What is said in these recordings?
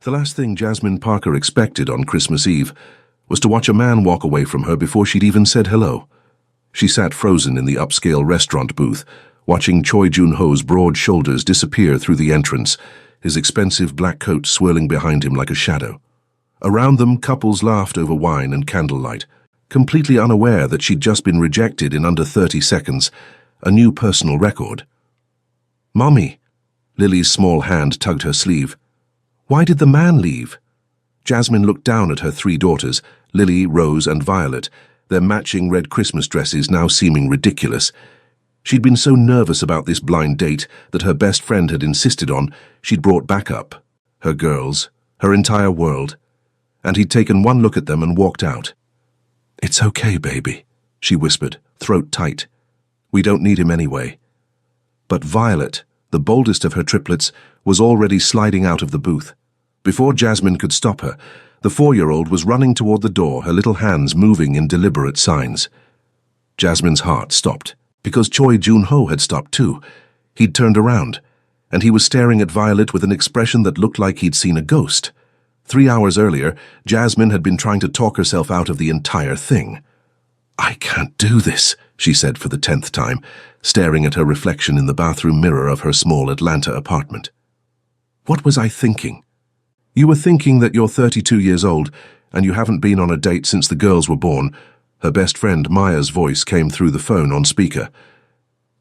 The last thing Jasmine Parker expected on Christmas Eve was to watch a man walk away from her before she'd even said hello. She sat frozen in the upscale restaurant booth, watching Choi Jun-ho's broad shoulders disappear through the entrance, his expensive black coat swirling behind him like a shadow. Around them, couples laughed over wine and candlelight, completely unaware that she'd just been rejected in under 30 seconds, a new personal record. "Mommy," Lily's small hand tugged her sleeve. "Why did the man leave?" Jasmine looked down at her three daughters, Lily, Rose, and Violet, their matching red Christmas dresses now seeming ridiculous. She'd been so nervous about this blind date that her best friend had insisted on she'd brought back up. Her girls, her entire world. And he'd taken one look at them and walked out. "It's okay, baby," she whispered, throat tight. "We don't need him anyway." But Violet, the boldest of her triplets, was already sliding out of the booth. Before Jasmine could stop her, the 4-year-old was running toward the door, her little hands moving in deliberate signs. Jasmine's heart stopped, because Choi Jun-ho had stopped too. He'd turned around, and he was staring at Violet with an expression that looked like he'd seen a ghost. 3 hours earlier, Jasmine had been trying to talk herself out of the entire thing. "I can't do this," she said for the 10th time, staring at her reflection in the bathroom mirror of her small Atlanta apartment. "What was I thinking?" "You were thinking that you're 32 years old, and you haven't been on a date since the girls were born," her best friend Maya's voice came through the phone on speaker.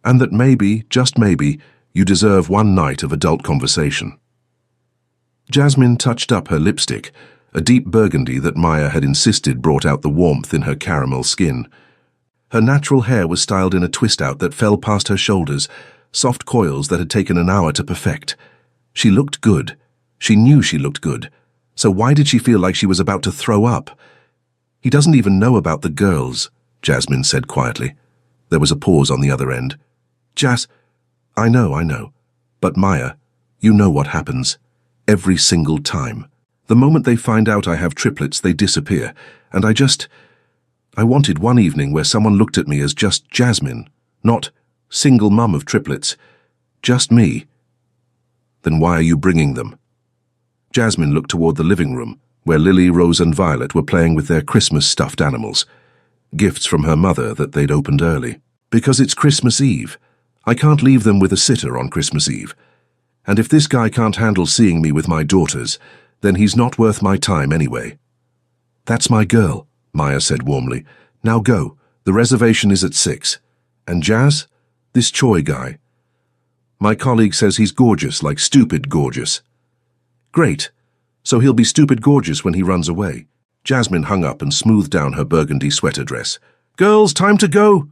"And that maybe, just maybe, you deserve one night of adult conversation." Jasmine touched up her lipstick, a deep burgundy that Maya had insisted brought out the warmth in her caramel skin. Her natural hair was styled in a twist-out that fell past her shoulders, soft coils that had taken an hour to perfect. She looked good. She knew she looked good. So why did she feel like she was about to throw up? "He doesn't even know about the girls," Jasmine said quietly. There was a pause on the other end. I know. But Maya, you know what happens. Every single time. The moment they find out I have triplets, they disappear. And I wanted one evening where someone looked at me as just Jasmine, not single mum of triplets, just me." "Then why are you bringing them?" Jasmine looked toward the living room, where Lily, Rose, and Violet were playing with their Christmas stuffed animals, gifts from her mother that they'd opened early. "Because it's Christmas Eve. I can't leave them with a sitter on Christmas Eve. And if this guy can't handle seeing me with my daughters, then he's not worth my time anyway." "That's my girl," Maya said warmly. "Now go. The reservation is at 6. And Jazz? This Choi guy. My colleague says he's gorgeous, like stupid gorgeous." "Great. So he'll be stupid gorgeous when he runs away." Jasmine hung up and smoothed down her burgundy sweater dress. "Girls, time to go!"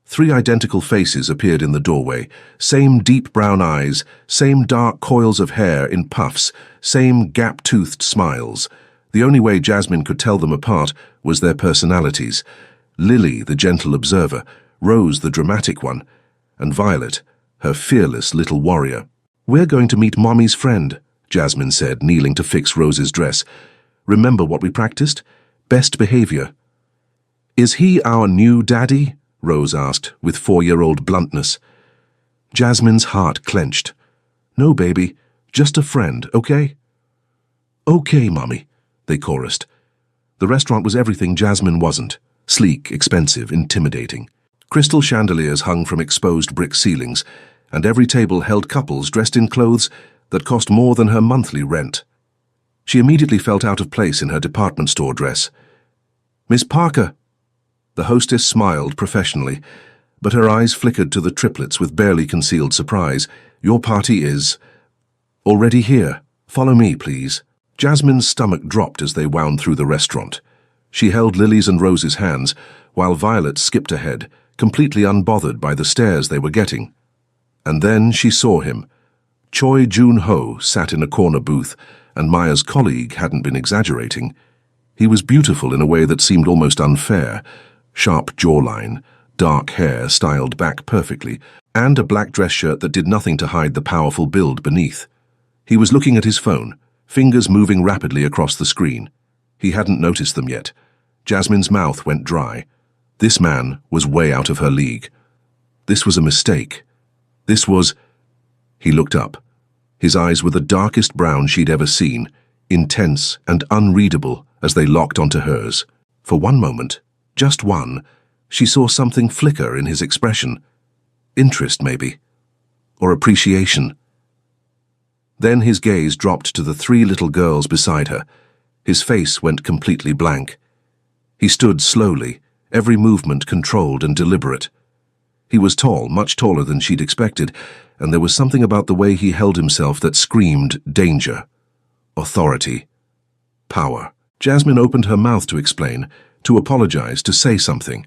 3 identical faces appeared in the doorway, same deep brown eyes, same dark coils of hair in puffs, same gap-toothed smiles. The only way Jasmine could tell them apart was their personalities. Lily, the gentle observer, Rose, the dramatic one, and Violet, her fearless little warrior. "We're going to meet Mommy's friend," Jasmine said, kneeling to fix Rose's dress. "Remember what we practiced? Best behavior." "Is he our new daddy?" Rose asked, with 4-year-old bluntness. Jasmine's heart clenched. "No, baby, just a friend, okay?" "Okay, Mommy," they chorused. The restaurant was everything Jasmine wasn't. Sleek, expensive, intimidating. Crystal chandeliers hung from exposed brick ceilings, and every table held couples dressed in clothes that cost more than her monthly rent. She immediately felt out of place in her department store dress. "Miss Parker." The hostess smiled professionally, but her eyes flickered to the triplets with barely concealed surprise. "Your party is already here. Follow me, please." Jasmine's stomach dropped as they wound through the restaurant. She held Lily's and Rose's hands, while Violet skipped ahead, completely unbothered by the stares they were getting. And then she saw him. Choi Jun-ho sat in a corner booth, and Maya's colleague hadn't been exaggerating. He was beautiful in a way that seemed almost unfair. Sharp jawline, dark hair styled back perfectly, and a black dress shirt that did nothing to hide the powerful build beneath. He was looking at his phone, fingers moving rapidly across the screen. He hadn't noticed them yet. Jasmine's mouth went dry. This man was way out of her league. This was a mistake. This was... He looked up. His eyes were the darkest brown she'd ever seen, intense and unreadable as they locked onto hers. For one moment, just one, she saw something flicker in his expression. Interest, maybe. Or appreciation. Then his gaze dropped to the three little girls beside her. His face went completely blank. He stood slowly, every movement controlled and deliberate. He was tall, much taller than she'd expected, and there was something about the way he held himself that screamed danger, authority, power. Jasmine opened her mouth to explain, to apologize, to say something.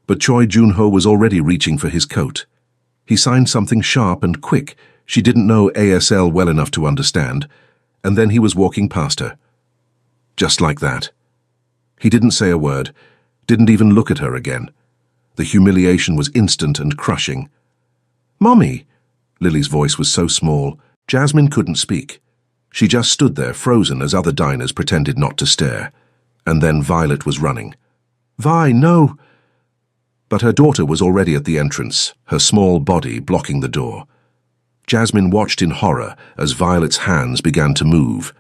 But Choi Jun-ho was already reaching for his coat. He signed something sharp and quick. She didn't know ASL well enough to understand, and then he was walking past her. Just like that. He didn't say a word, didn't even look at her again. The humiliation was instant and crushing. "Mommy!" Lily's voice was so small, Jasmine couldn't speak. She just stood there, frozen as other diners pretended not to stare. And then Violet was running. "Vi, no!" But her daughter was already at the entrance, her small body blocking the door. Jasmine watched in horror as Violet's hands began to move.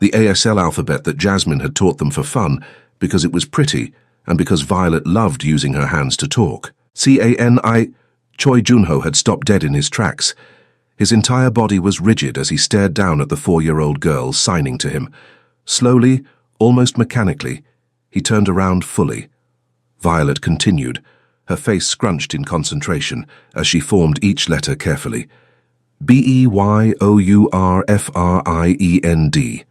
The ASL alphabet that Jasmine had taught them for fun, because it was pretty, and because Violet loved using her hands to talk. C-A-N-I... Choi Jun-ho had stopped dead in his tracks. His entire body was rigid as he stared down at the 4-year-old girl signing to him. Slowly, almost mechanically, he turned around fully. Violet continued, her face scrunched in concentration as she formed each letter carefully. B-E-Y-O-U-R-F-R-I-E-N-D.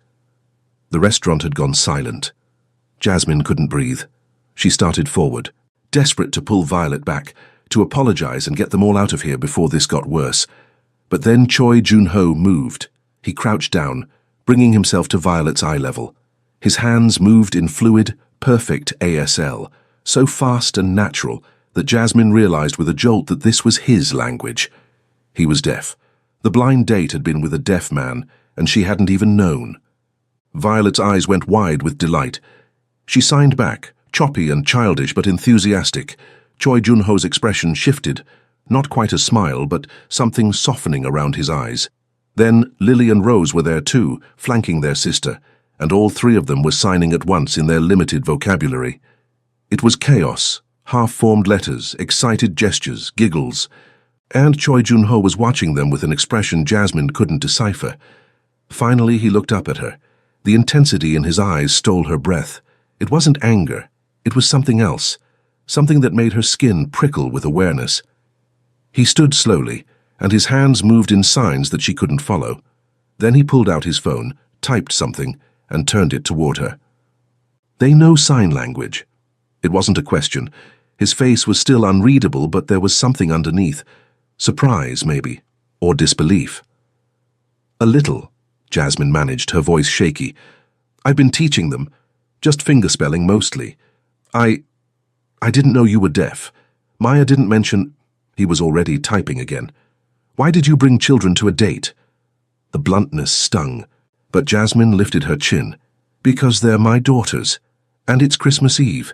The restaurant had gone silent. Jasmine couldn't breathe. She started forward, desperate to pull Violet back, to apologize and get them all out of here before this got worse. But then Choi Jun-ho moved. He crouched down, bringing himself to Violet's eye level. His hands moved in fluid, perfect ASL, so fast and natural that Jasmine realized with a jolt that this was his language. He was deaf. The blind date had been with a deaf man, and she hadn't even known. Violet's eyes went wide with delight. She signed back, choppy and childish but enthusiastic. Choi Jun-ho's expression shifted, not quite a smile, but something softening around his eyes. Then Lily and Rose were there too, flanking their sister, and all three of them were signing at once in their limited vocabulary. It was chaos, half-formed letters, excited gestures, giggles, and Choi Jun-ho was watching them with an expression Jasmine couldn't decipher. Finally, he looked up at her. The intensity in his eyes stole her breath. It wasn't anger. It was something else, something that made her skin prickle with awareness. He stood slowly, and his hands moved in signs that she couldn't follow. Then he pulled out his phone, typed something, and turned it toward her. They know sign language. It wasn't a question. His face was still unreadable, but there was something underneath. Surprise, maybe, or disbelief. "A little," Jasmine managed, her voice shaky. "I've been teaching them, just fingerspelling mostly. I didn't know you were deaf. Maya didn't mention—" He was already typing again. "Why did you bring children to a date?" The bluntness stung, but Jasmine lifted her chin. "Because they're my daughters, and it's Christmas Eve,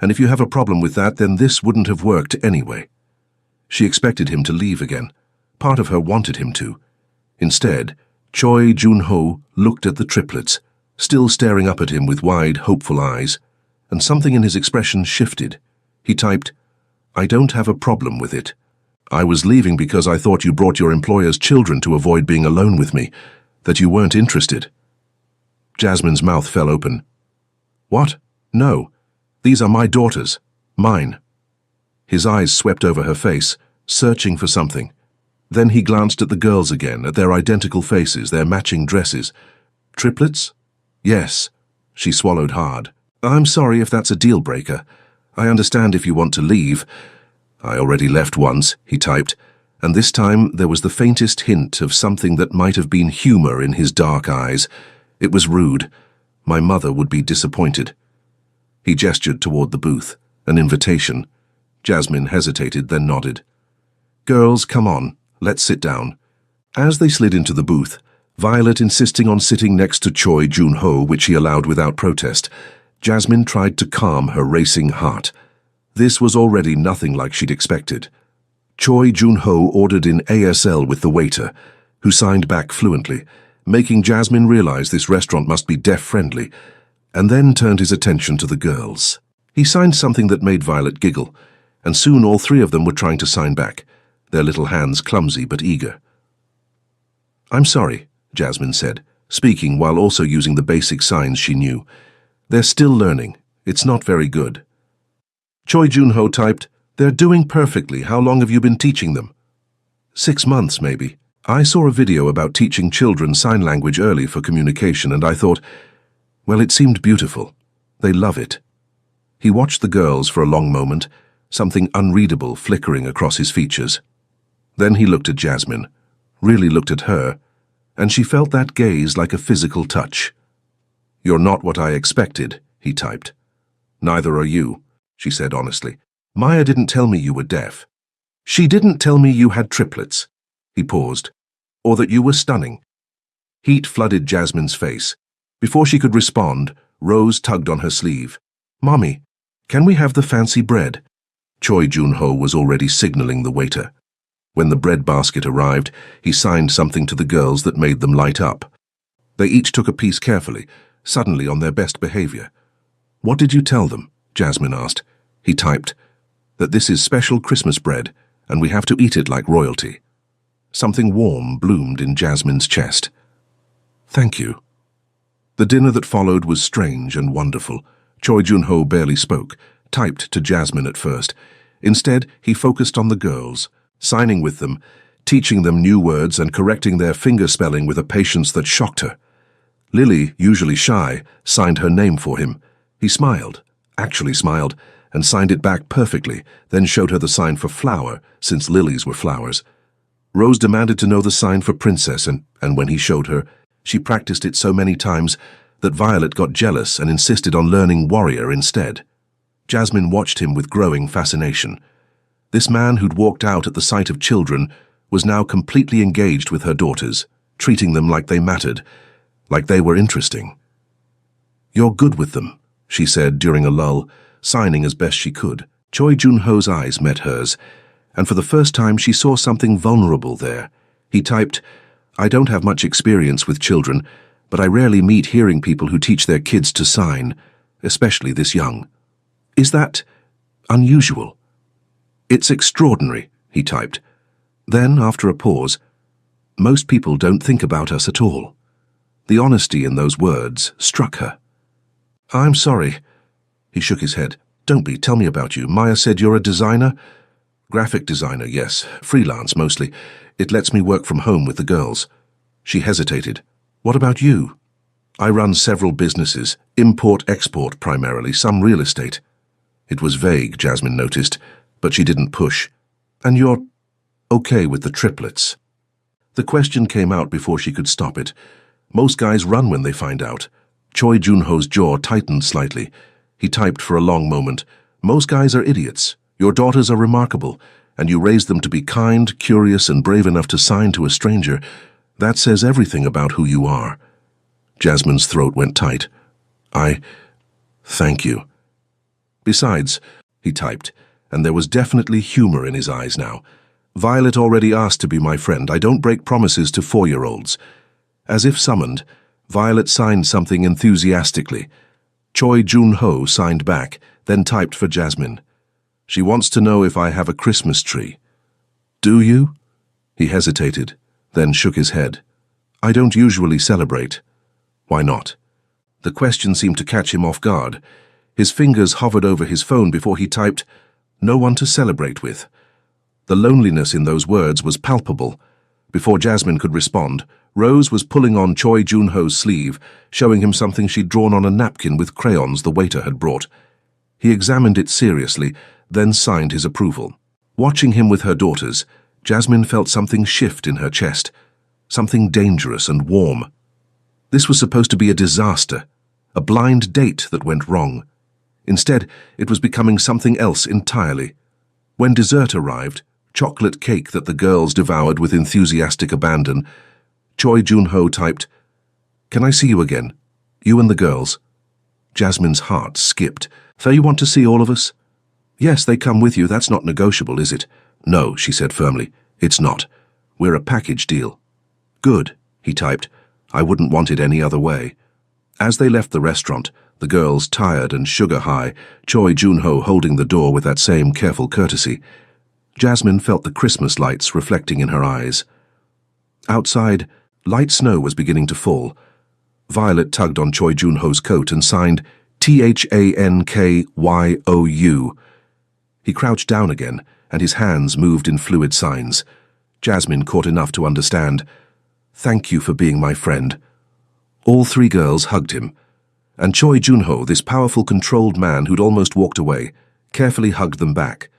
and if you have a problem with that, then this wouldn't have worked anyway." She expected him to leave again. Part of her wanted him to. Instead, Choi Jun-ho looked at the triplets, still staring up at him with wide, hopeful eyes, and something in his expression shifted. He typed, "I don't have a problem with it. I was leaving because I thought you brought your employer's children to avoid being alone with me, that you weren't interested." Jasmine's mouth fell open. "What? No. These are my daughters. Mine." His eyes swept over her face, searching for something. Then he glanced at the girls again, at their identical faces, their matching dresses. "Triplets?" "Yes." She swallowed hard. "I'm sorry if that's a deal-breaker. I understand if you want to leave." "I already left once," he typed, and this time there was the faintest hint of something that might have been humor in his dark eyes. It was rude. My mother would be disappointed. He gestured toward the booth, an invitation. Jasmine hesitated, then nodded. "Girls, come on. Let's sit down." As they slid into the booth, Violet insisting on sitting next to Choi Jun-ho, which he allowed without protest, Jasmine tried to calm her racing heart. This was already nothing like she'd expected. Choi Jun-ho ordered in ASL with the waiter, who signed back fluently, making Jasmine realize this restaurant must be deaf-friendly, and then turned his attention to the girls. He signed something that made Violet giggle, and soon all three of them were trying to sign back, their little hands clumsy but eager. "I'm sorry," Jasmine said, speaking while also using the basic signs she knew. "They're still learning. It's not very good." Choi Jun-ho typed, "They're doing perfectly. How long have you been teaching them?" 6 months, maybe. I saw a video about teaching children sign language early for communication, and I thought, well, it seemed beautiful. They love it." He watched the girls for a long moment, something unreadable flickering across his features. Then he looked at Jasmine, really looked at her, and she felt that gaze like a physical touch. "You're not what I expected," he typed. "Neither are you," she said honestly. "Maya didn't tell me you were deaf. She didn't tell me you had triplets." He paused. "Or that you were stunning." Heat flooded Jasmine's face. Before she could respond, Rose tugged on her sleeve. "Mommy, can we have the fancy bread?" Choi Jun-ho was already signaling the waiter. When the bread basket arrived, he signed something to the girls that made them light up. They each took a piece carefully, suddenly on their best behavior. "What did you tell them?" Jasmine asked. He typed, "That this is special Christmas bread, and we have to eat it like royalty." Something warm bloomed in Jasmine's chest. "Thank you." The dinner that followed was strange and wonderful. Choi Jun-ho barely spoke, typed to Jasmine at first. Instead, he focused on the girls, signing with them, teaching them new words and correcting their finger spelling with a patience that shocked her. Lily, usually shy, signed her name for him. He smiled, actually smiled, and signed it back perfectly, then showed her the sign for flower, since lilies were flowers. Rose demanded to know the sign for princess, and when he showed her, she practiced it so many times that Violet got jealous and insisted on learning warrior instead. Jasmine watched him with growing fascination. This man who'd walked out at the sight of children was now completely engaged with her daughters, treating them like they mattered, like they were interesting. "You're good with them," she said during a lull, signing as best she could. Choi Jun-ho's eyes met hers, and for the first time she saw something vulnerable there. He typed, "I don't have much experience with children, but I rarely meet hearing people who teach their kids to sign, especially this young. Is that unusual?" "It's extraordinary," he typed. Then, after a pause, "Most people don't think about us at all." The honesty in those words struck her. "I'm sorry." He shook his head. "Don't be. Tell me about you. Maya said you're a designer?" "Graphic designer, yes. Freelance, mostly. It lets me work from home with the girls." She hesitated. "What about you?" "I run several businesses, import-export primarily, some real estate." It was vague, Jasmine noticed, but she didn't push. "And you're okay with the triplets?" The question came out before she could stop it. Most guys run when they find out. Choi Jun-ho's jaw tightened slightly. He typed for a long moment. "Most guys are idiots. Your daughters are remarkable, and you raised them to be kind, curious, and brave enough to sign to a stranger. That says everything about who you are." Jasmine's throat went tight. Thank you." "Besides," he typed, and there was definitely humor in his eyes now, "Violet already asked to be my friend. I don't break promises to 4-year-olds. As if summoned, Violet signed something enthusiastically. Choi Jun-ho signed back, then typed for Jasmine. "She wants to know if I have a Christmas tree." "Do you?" He hesitated, then shook his head. "I don't usually celebrate." "Why not?" The question seemed to catch him off guard. His fingers hovered over his phone before he typed, "No one to celebrate with." The loneliness in those words was palpable. Before Jasmine could respond, Rose was pulling on Choi Jun-ho's sleeve, showing him something she'd drawn on a napkin with crayons the waiter had brought. He examined it seriously, then signed his approval. Watching him with her daughters, Jasmine felt something shift in her chest, something dangerous and warm. This was supposed to be a disaster, a blind date that went wrong. Instead, it was becoming something else entirely. When dessert arrived, chocolate cake that the girls devoured with enthusiastic abandon, Choi Jun-ho typed, "Can I see you again? You and the girls?" Jasmine's heart skipped. "So you want to see all of us?" "Yes, they come with you. That's not negotiable, is it?" "No," she said firmly. "It's not. We're a package deal." "Good," he typed. I wouldn't want it any other way. As they left the restaurant, the girls tired and sugar-high, Choi Jun-ho holding the door with that same careful courtesy, Jasmine felt the Christmas lights reflecting in her eyes. Outside, light snow was beginning to fall. Violet tugged on Choi Jun-ho's coat and signed THANKYOU. He crouched down again, and his hands moved in fluid signs. Jasmine caught enough to understand. "Thank you for being my friend." All three girls hugged him, and Choi Jun-ho, this powerful, controlled man who'd almost walked away, carefully hugged them back,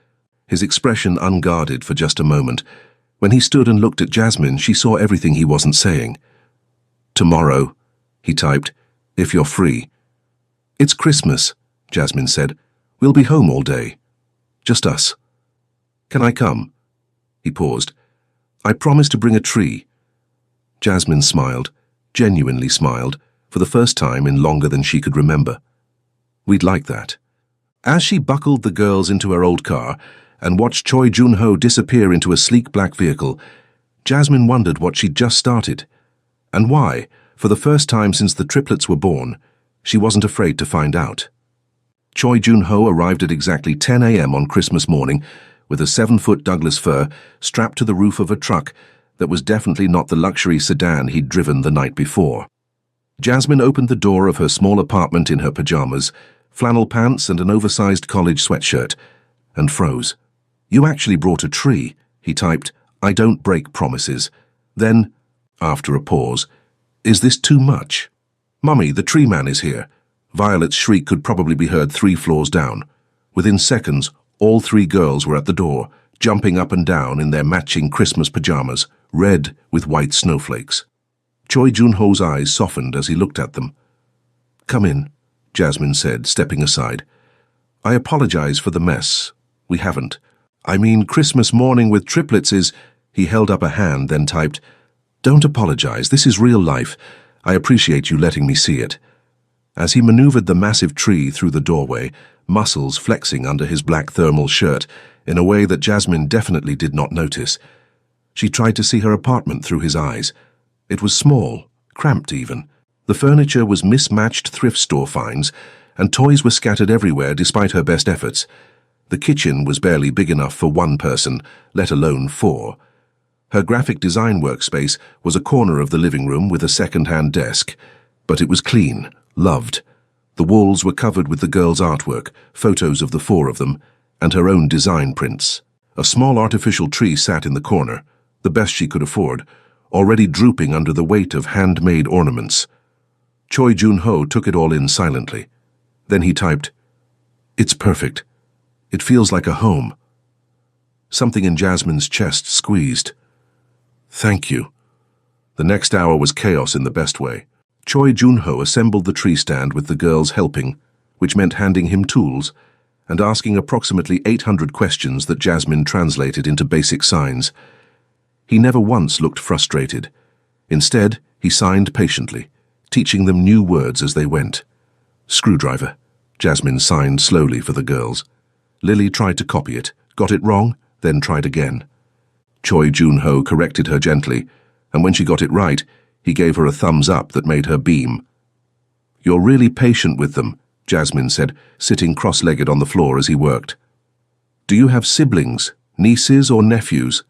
his expression unguarded for just a moment. When he stood and looked at Jasmine, she saw everything he wasn't saying. "Tomorrow," he typed, "if you're free." "It's Christmas," Jasmine said. "We'll be home all day. Just us." "Can I come?" He paused. "I promise to bring a tree." Jasmine smiled, genuinely smiled, for the first time in longer than she could remember. "We'd like that." As she buckled the girls into her old car and watched Choi Jun-ho disappear into a sleek black vehicle, Jasmine wondered what she'd just started, and why, for the first time since the triplets were born, she wasn't afraid to find out. Choi Jun-ho arrived at exactly 10 a.m. on Christmas morning with a 7-foot Douglas fir strapped to the roof of a truck that was definitely not the luxury sedan he'd driven the night before. Jasmine opened the door of her small apartment in her pajamas, flannel pants and an oversized college sweatshirt, and froze. "You actually brought a tree," he typed. "I don't break promises." Then, after a pause, "Is this too much?" "Mummy, the tree man is here." Violet's shriek could probably be heard 3 floors down. Within seconds, all 3 girls were at the door, jumping up and down in their matching Christmas pajamas, red with white snowflakes. Choi Jun-ho's eyes softened as he looked at them. "Come in," Jasmine said, stepping aside. "I apologize for the mess. We haven't. I mean, Christmas morning with triplets is—" He held up a hand, then typed, "Don't apologize. This is real life. I appreciate you letting me see it." As he maneuvered the massive tree through the doorway, muscles flexing under his black thermal shirt in a way that Jasmine definitely did not notice, she tried to see her apartment through his eyes. It was small, cramped even. The furniture was mismatched thrift store finds, and toys were scattered everywhere despite her best efforts. The kitchen was barely big enough for 1 person, let alone 4. Her graphic design workspace was a corner of the living room with a second-hand desk, but it was clean, loved. The walls were covered with the girls' artwork, photos of the 4 of them, and her own design prints. A small artificial tree sat in the corner, the best she could afford, already drooping under the weight of handmade ornaments. Choi Jun-ho took it all in silently. Then he typed, "It's perfect. It feels like a home." Something in Jasmine's chest squeezed. "Thank you." The next hour was chaos in the best way. Choi Jun-ho assembled the tree stand with the girls helping, which meant handing him tools, and asking approximately 800 questions that Jasmine translated into basic signs. He never once looked frustrated. Instead, he signed patiently, teaching them new words as they went. "Screwdriver," Jasmine signed slowly for the girls. Lily tried to copy it, got it wrong, then tried again. Choi Jun-ho corrected her gently, and when she got it right, he gave her a thumbs up that made her beam. "You're really patient with them," Jasmine said, sitting cross-legged on the floor as he worked. "Do you have siblings, nieces or nephews?"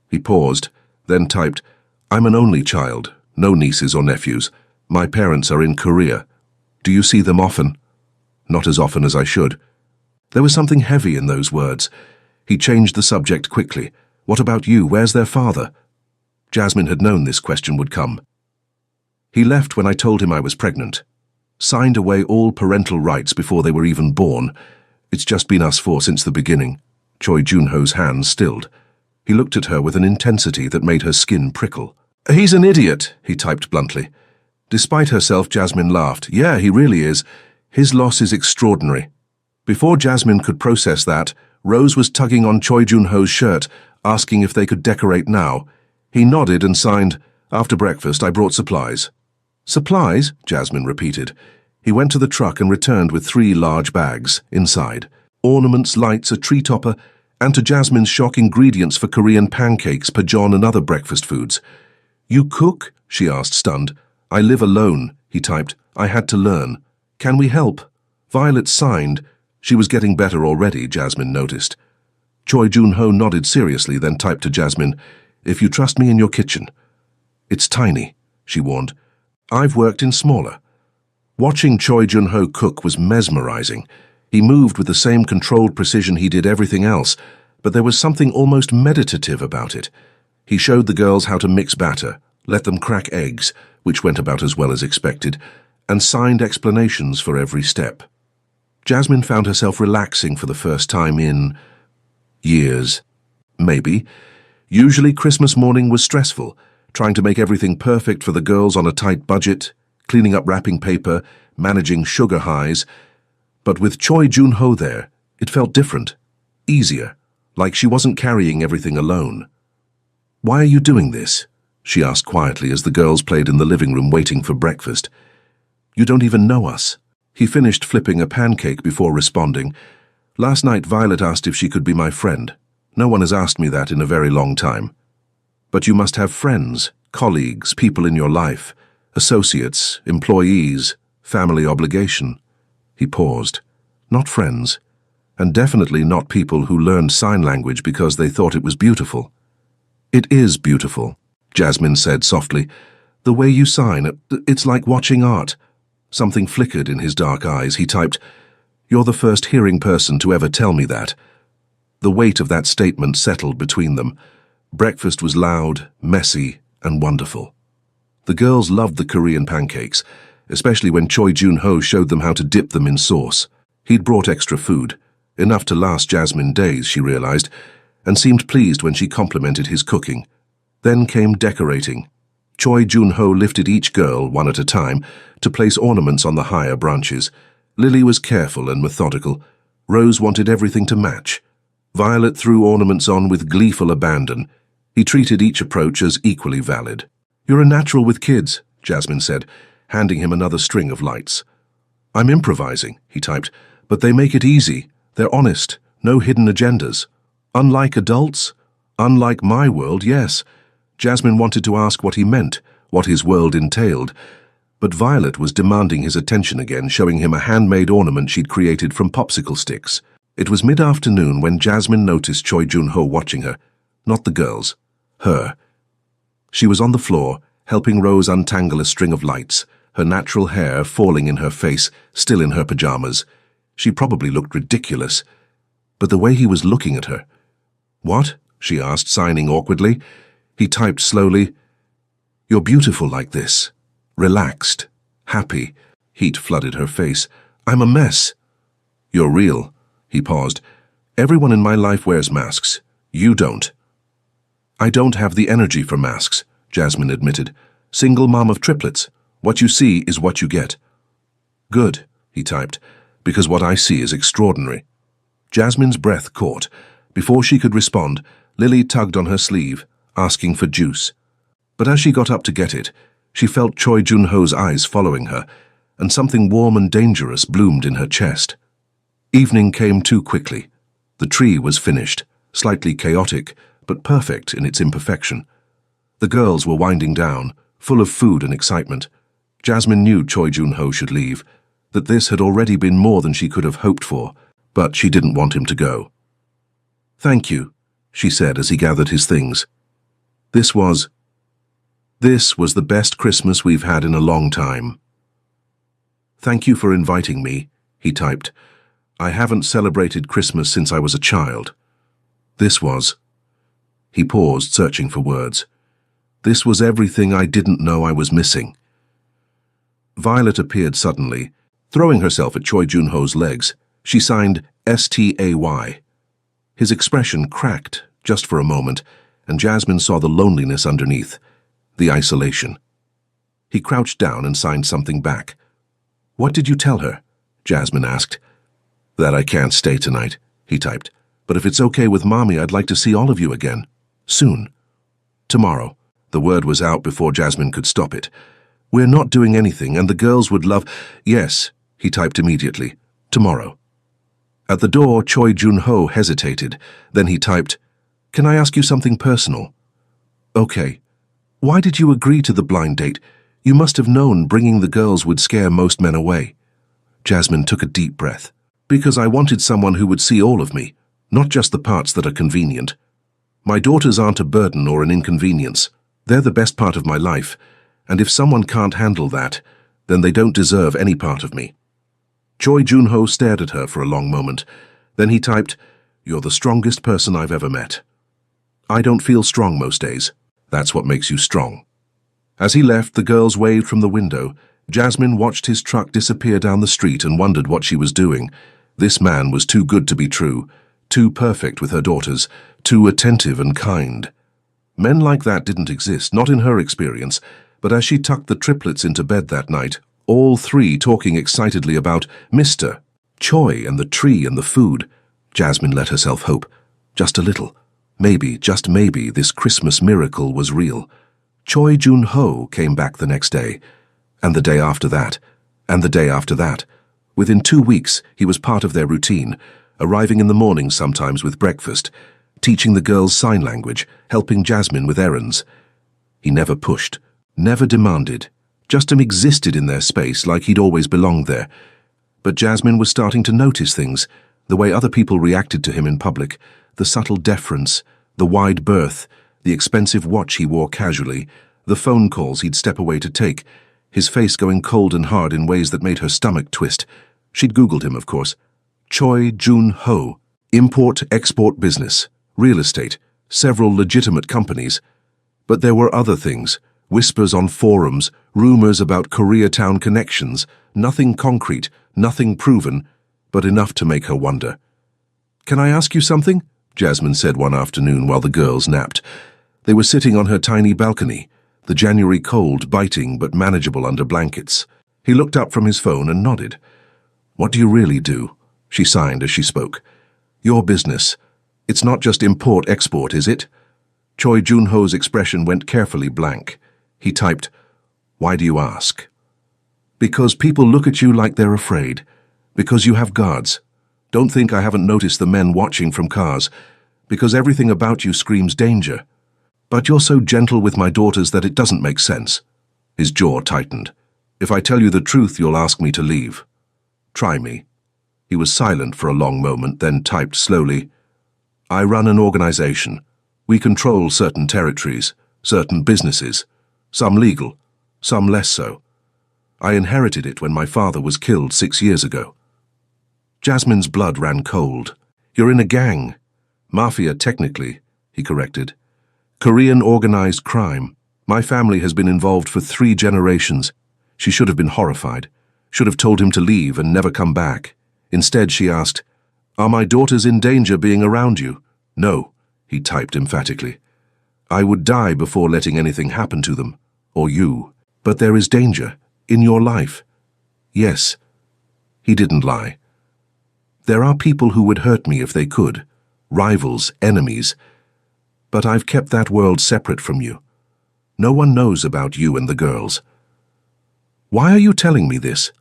He paused, then typed, "I'm an only child, no nieces or nephews. My parents are in Korea. Do you see them often?" "Not as often as I should." There was something heavy in those words. He changed the subject quickly. "What about you? Where's their father?" Jasmine had known this question would come. "He left when I told him I was pregnant. Signed away all parental rights before they were even born. It's just been us 4 since the beginning." Choi Jun-ho's hands stilled. He looked at her with an intensity that made her skin prickle. "He's an idiot," he typed bluntly. Despite herself, Jasmine laughed. "Yeah, he really is. His loss is extraordinary." Before Jasmine could process that, Rose was tugging on Choi Jun-ho's shirt, asking if they could decorate now. He nodded and signed, "After breakfast, I brought supplies." "Supplies?" Jasmine repeated. He went to the truck and returned with 3 large bags, inside. Ornaments, lights, a tree topper, and to Jasmine's shock, ingredients for Korean pancakes, pajeon and other breakfast foods. "You cook?" she asked, stunned. I live alone, he typed. I had to learn. Can we help? Violet signed. She was getting better already, Jasmine noticed. Choi Jun-ho nodded seriously, then typed to Jasmine, "If you trust me in your kitchen." "It's tiny," she warned. "I've worked in smaller." Watching Choi Jun-ho cook was mesmerizing. He moved with the same controlled precision he did everything else, but there was something almost meditative about it. He showed the girls how to mix batter, let them crack eggs, which went about as well as expected, and signed explanations for every step. Jasmine found herself relaxing for the first time in years. Maybe. Usually Christmas morning was stressful, trying to make everything perfect for the girls on a tight budget, cleaning up wrapping paper, managing sugar highs. But with Choi Jun-ho there, it felt different, easier, like she wasn't carrying everything alone. "Why are you doing this?" she asked quietly as the girls played in the living room waiting for breakfast. "You don't even know us." He finished flipping a pancake before responding. "Last night Violet asked if she could be my friend. No one has asked me that in a very long time. But you must have friends, colleagues, people in your life, associates, employees, family obligation." He paused. "Not friends, and definitely not people who learned sign language because they thought it was beautiful." "It is beautiful," Jasmine said softly. "The way you sign, it's like watching art." Something flickered in his dark eyes. He typed, "You're the first hearing person to ever tell me that." The weight of that statement settled between them. Breakfast was loud, messy, and wonderful. The girls loved the Korean pancakes, especially when Choi Jun-ho showed them how to dip them in sauce. He'd brought extra food, enough to last Jasmine days, she realized, and seemed pleased when she complimented his cooking. Then came decorating. Choi Jun-ho lifted each girl, one at a time, to place ornaments on the higher branches. Lily was careful and methodical. Rose wanted everything to match. Violet threw ornaments on with gleeful abandon. He treated each approach as equally valid. "You're a natural with kids," Jasmine said, handing him another string of lights. "I'm improvising," he typed, "but they make it easy. They're honest, no hidden agendas. Unlike adults? Unlike my world, yes." Jasmine wanted to ask what he meant, what his world entailed, but Violet was demanding his attention again, showing him a handmade ornament she'd created from popsicle sticks. It was mid-afternoon when Jasmine noticed Choi Jun-ho watching her, not the girls, her. She was on the floor, helping Rose untangle a string of lights, her natural hair falling in her face, still in her pajamas. She probably looked ridiculous, but the way he was looking at her. "What?" she asked, signing awkwardly. He typed slowly, "You're beautiful like this. Relaxed. Happy." Heat flooded her face. "I'm a mess." "You're real." He paused. "Everyone in my life wears masks. You don't." "I don't have the energy for masks," Jasmine admitted. "Single mom of triplets. What you see is what you get." "Good," he typed, "because what I see is extraordinary." Jasmine's breath caught. Before she could respond, Lily tugged on her sleeve, asking for juice. But as she got up to get it, she felt Choi Jun-ho's eyes following her, and something warm and dangerous bloomed in her chest. Evening came too quickly. The tree was finished, slightly chaotic, but perfect in its imperfection. The girls were winding down, full of food and excitement. Jasmine knew Choi Jun-ho should leave, that this had already been more than she could have hoped for, but she didn't want him to go. "Thank you," she said as he gathered his things. This was the best Christmas we've had in a long time." "Thank you for inviting me," he typed. "I haven't celebrated Christmas since I was a child." He paused, searching for words. "This was everything I didn't know I was missing." Violet appeared suddenly, throwing herself at Choi Jun-ho's legs. She signed STAY. His expression cracked just for a moment, and Jasmine saw the loneliness underneath, the isolation. He crouched down and signed something back. "What did you tell her?" Jasmine asked. "That I can't stay tonight," he typed. "But if it's okay with Mommy, I'd like to see all of you again. Soon. Tomorrow." The word was out before Jasmine could stop it. "We're not doing anything, and the girls would love—" "Yes," he typed immediately. "Tomorrow." At the door, Choi Jun-ho hesitated. Then he typed, "Can I ask you something personal?" "Okay. Why did you agree to the blind date? You must have known bringing the girls would scare most men away. Jasmine took a deep breath. Because I wanted someone who would see all of me, not just the parts that are convenient. My daughters aren't a burden or an inconvenience. They're the best part of my life, and if someone can't handle that, then they don't deserve any part of me. Choi Jun-ho stared at her for a long moment. Then he typed, "You're the strongest person I've ever met." I don't feel strong most days. That's what makes you strong. As he left, the girls waved from the window. Jasmine watched his truck disappear down the street and wondered what she was doing. This man was too good to be true, too perfect with her daughters, too attentive and kind. Men like that didn't exist, not in her experience, but as she tucked the triplets into bed that night, all three talking excitedly about Mr. Choi and the tree and the food, Jasmine let herself hope. Just a little. Maybe, just maybe, this Christmas miracle was real. Choi Jun-ho came back the next day, and the day after that, and the day after that. Within 2 weeks, he was part of their routine, arriving in the morning sometimes with breakfast, teaching the girls sign language, helping Jasmine with errands. He never pushed, never demanded, just existed in their space like he'd always belonged there. But Jasmine was starting to notice things, the way other people reacted to him in public, the subtle deference, the wide berth, the expensive watch he wore casually, the phone calls he'd step away to take, his face going cold and hard in ways that made her stomach twist. She'd Googled him, of course. Choi Jun-ho, import-export business, real estate, several legitimate companies. But there were other things, whispers on forums, rumors about Koreatown connections, nothing concrete, nothing proven, but enough to make her wonder. "Can I ask you something?" Jasmine said one afternoon while the girls napped. They were sitting on her tiny balcony, the January cold biting but manageable under blankets. He looked up from his phone and nodded. "What do you really do?" She signed as she spoke. "Your business. It's not just import-export, is it?" Choi Jun-ho's expression went carefully blank. He typed, "Why do you ask?" "Because people look at you like they're afraid. Because you have guards. Don't think I haven't noticed the men watching from cars. Because everything about you screams danger. But you're so gentle with my daughters that it doesn't make sense." His jaw tightened. "If I tell you the truth, you'll ask me to leave. Try me." He was silent for a long moment, then typed slowly, "I run an organization. We control certain territories, certain businesses, some legal, some less so. I inherited it when my father was killed 6 years ago." Jasmine's blood ran cold. "You're in a gang. Mafia, technically," he corrected. "Korean organized crime. My family has been involved for 3 generations." She should have been horrified, should have told him to leave and never come back. Instead, she asked, "Are my daughters in danger being around you?" "No," he typed emphatically. "I would die before letting anything happen to them, or you. But there is danger, in your life." "Yes." He didn't lie. "There are people who would hurt me if they could, rivals, enemies. But I've kept that world separate from you. No one knows about you and the girls." "Why are you telling me this?"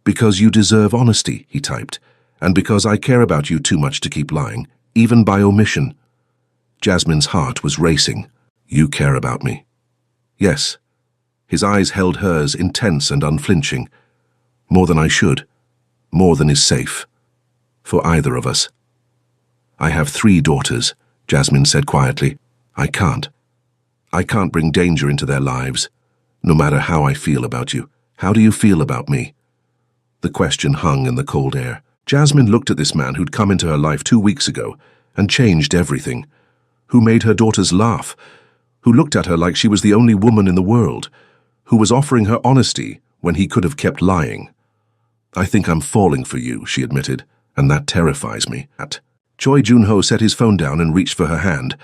"Because you deserve honesty," he typed, "and because I care about you too much to keep lying, even by omission." Jasmine's heart was racing. "You care about me?" "Yes." His eyes held hers, intense and unflinching. "More than I should. More than is safe. For either of us." "I have 3 daughters," Jasmine said quietly. I can't bring danger into their lives, no matter how I feel about you. How do you feel about me?" The question hung in the cold air. Jasmine looked at this man who'd come into her life 2 weeks ago and changed everything, who made her daughters laugh, who looked at her like she was the only woman in the world, who was offering her honesty when he could have kept lying. "I think I'm falling for you," she admitted, "and that terrifies me." Choi Jun-ho set his phone down and reached for her hand,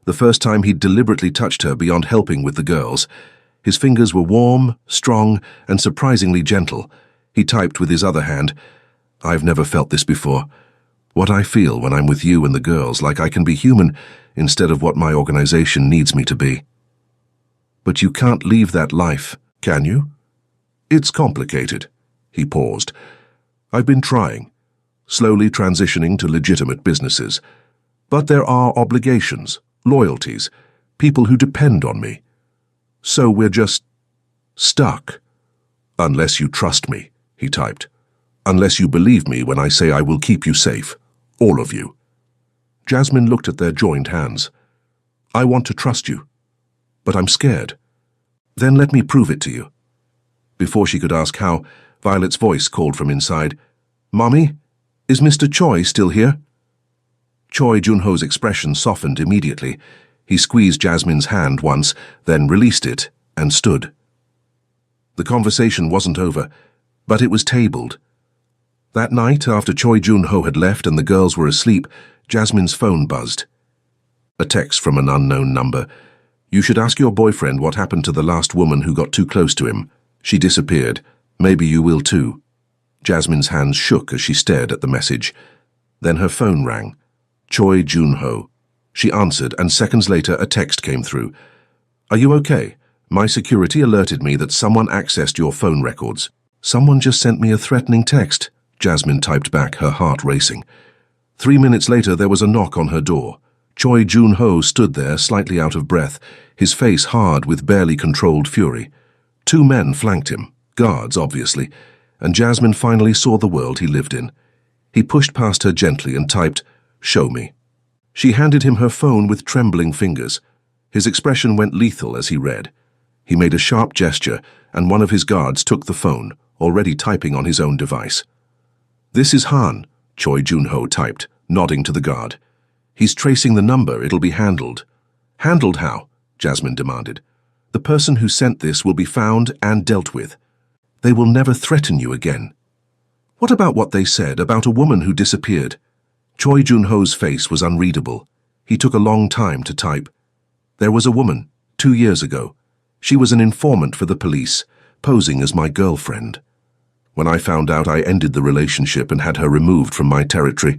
the first time he'd deliberately touched her beyond helping with the girls. His fingers were warm, strong, and surprisingly gentle. He typed with his other hand, "I've never felt this before. What I feel when I'm with you and the girls, like I can be human instead of what my organization needs me to be." "But you can't leave that life, can you?" "It's complicated." He paused. "I've been trying, slowly transitioning to legitimate businesses. But there are obligations, loyalties, people who depend on me. So we're just Stuck. Unless you trust me, he typed. Unless you believe me when I say I will keep you safe. All of you. Jasmine looked at their joined hands. I want to trust you, but I'm scared. Then let me prove it to you. Before she could ask how, Violet's voice called from inside, Mommy, is Mr. Choi still here? Choi Junho's expression softened immediately. He squeezed Jasmine's hand once, then released it, and stood. The conversation wasn't over, but it was tabled. That night, after Choi Junho had left and the girls were asleep, Jasmine's phone buzzed. A text from an unknown number. You should ask your boyfriend what happened to the last woman who got too close to him. She disappeared. Maybe you will too. Jasmine's hands shook as she stared at the message. Then her phone rang. Choi Junho. She answered, and seconds later a text came through. Are you okay? My security alerted me that someone accessed your phone records. Someone just sent me a threatening text, Jasmine typed back, her heart racing. 3 minutes later there was a knock on her door. Choi Junho stood there, slightly out of breath, his face hard with barely controlled fury. 2 men flanked him, guards obviously, and Jasmine finally saw the world he lived in. He pushed past her gently and typed, Show me. She handed him her phone with trembling fingers. His expression went lethal as he read. He made a sharp gesture, and one of his guards took the phone, already typing on his own device. This is Han, Choi Junho typed, nodding to the guard. He's tracing the number, it'll be handled. Handled how? Jasmine demanded. The person who sent this will be found and dealt with. They will never threaten you again. What about what they said about a woman who disappeared? Choi Junho's face was unreadable. He took a long time to type. There was a woman, 2 years ago. She was an informant for the police, posing as my girlfriend. When I found out, I ended the relationship and had her removed from my territory.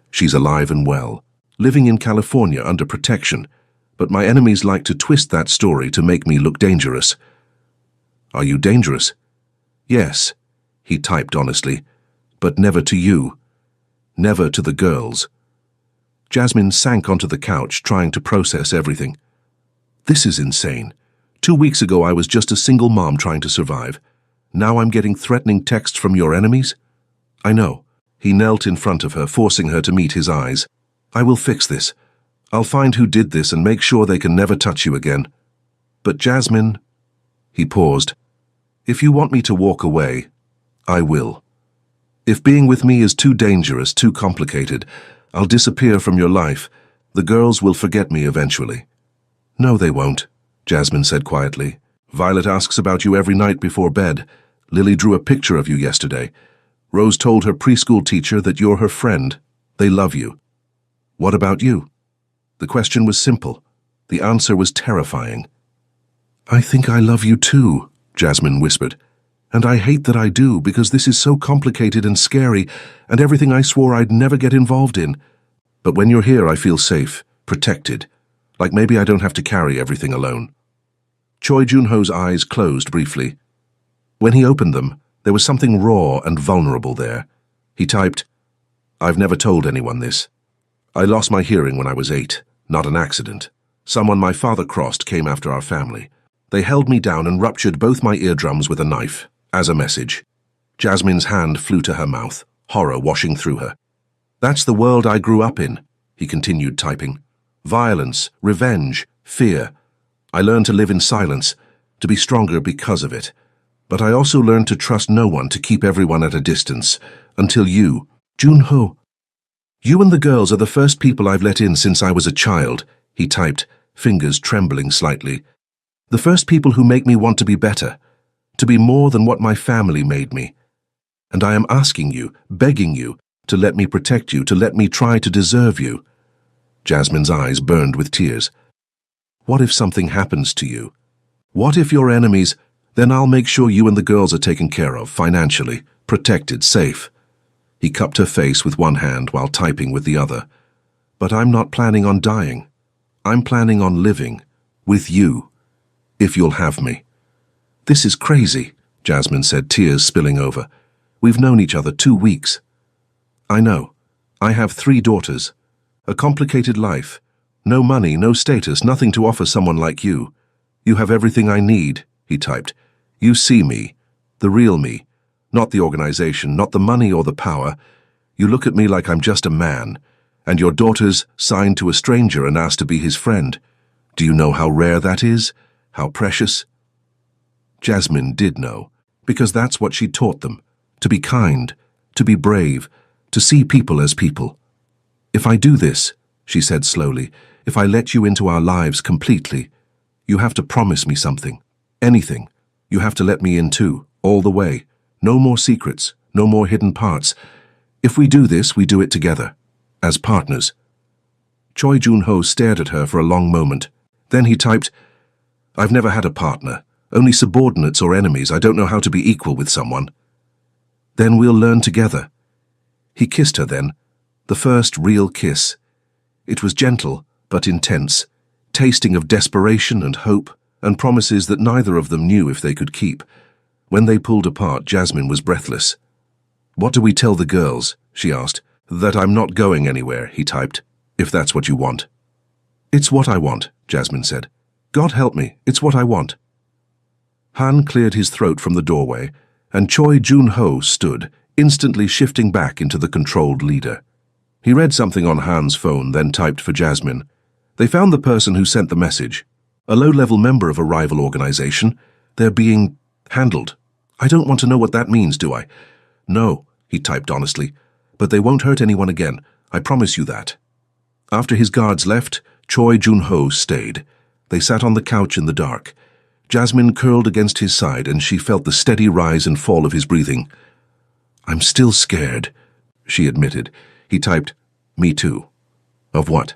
She's alive and well, living in California under protection, but my enemies like to twist that story to make me look dangerous. Are you dangerous? Yes, he typed honestly, but never to you. Never to the girls. Jasmine sank onto the couch, trying to process everything. This is insane. 2 weeks ago I was just a single mom trying to survive. Now I'm getting threatening texts from your enemies? I know. He knelt in front of her, forcing her to meet his eyes. I will fix this. I'll find who did this and make sure they can never touch you again. But Jasmine... He paused. If you want me to walk away, I will. If being with me is too dangerous, too complicated, I'll disappear from your life. The girls will forget me eventually. No, they won't, Jasmine said quietly. Violet asks about you every night before bed. Lily drew a picture of you yesterday. Rose told her preschool teacher that you're her friend. They love you. What about you? The question was simple. The answer was terrifying. I think I love you too, Jasmine whispered. And I hate that I do, because this is so complicated and scary, and everything I swore I'd never get involved in. But when you're here, I feel safe, protected, like maybe I don't have to carry everything alone. Choi Junho's eyes closed briefly. When he opened them, there was something raw and vulnerable there. He typed, I've never told anyone this. I lost my hearing when I was 8, not an accident. Someone my father crossed came after our family. They held me down and ruptured both my eardrums with a knife, as a message. Jasmine's hand flew to her mouth, horror washing through her. That's the world I grew up in, he continued typing. Violence, revenge, fear. I learned to live in silence, to be stronger because of it. But I also learned to trust no one, to keep everyone at a distance, until you, Junho. You and the girls are the first people I've let in since I was a child, he typed, fingers trembling slightly. The first people who make me want to be better, to be more than what my family made me. And I am asking you, begging you, to let me protect you, to let me try to deserve you. Jasmine's eyes burned with tears. What if something happens to you? What if your enemies? Then I'll make sure you and the girls are taken care of, financially, protected, safe. He cupped her face with one hand while typing with the other. But I'm not planning on dying. I'm planning on living, with you, if you'll have me. This is crazy, Jasmine said, tears spilling over. We've known each other 2 weeks. I know. I have 3 daughters. A complicated life. No money, no status, nothing to offer someone like you. You have everything I need, he typed. You see me, the real me, not the organization, not the money or the power. You look at me like I'm just a man, and your daughter's signed to a stranger and asked to be his friend. Do you know how rare that is? How precious? Jasmine did know, because that's what she taught them, to be kind, to be brave, to see people as people. If I do this, she said slowly, if I let you into our lives completely, you have to promise me something, anything. You have to let me in too, all the way. No more secrets, no more hidden parts. If we do this, we do it together, as partners. Choi Jun-ho stared at her for a long moment. Then he typed, I've never had a partner, only subordinates or enemies. I don't know how to be equal with someone. Then we'll learn together. He kissed her then, the first real kiss. It was gentle, but intense, tasting of desperation and hope, and promises that neither of them knew if they could keep. When they pulled apart, Jasmine was breathless. What do we tell the girls? She asked. That I'm not going anywhere, he typed, if that's what you want. It's what I want, Jasmine said. God help me, it's what I want. Han cleared his throat from the doorway, and Choi Jun-ho stood, instantly shifting back into the controlled leader. He read something on Han's phone, then typed for Jasmine. They found the person who sent the message. A low-level member of a rival organization. They're being handled. I don't want to know what that means, do I? No, he typed honestly, but they won't hurt anyone again. I promise you that. After his guards left, Choi Jun-ho stayed. They sat on the couch in the dark. Jasmine curled against his side, and she felt the steady rise and fall of his breathing. I'm still scared, she admitted. He typed, me too. Of what?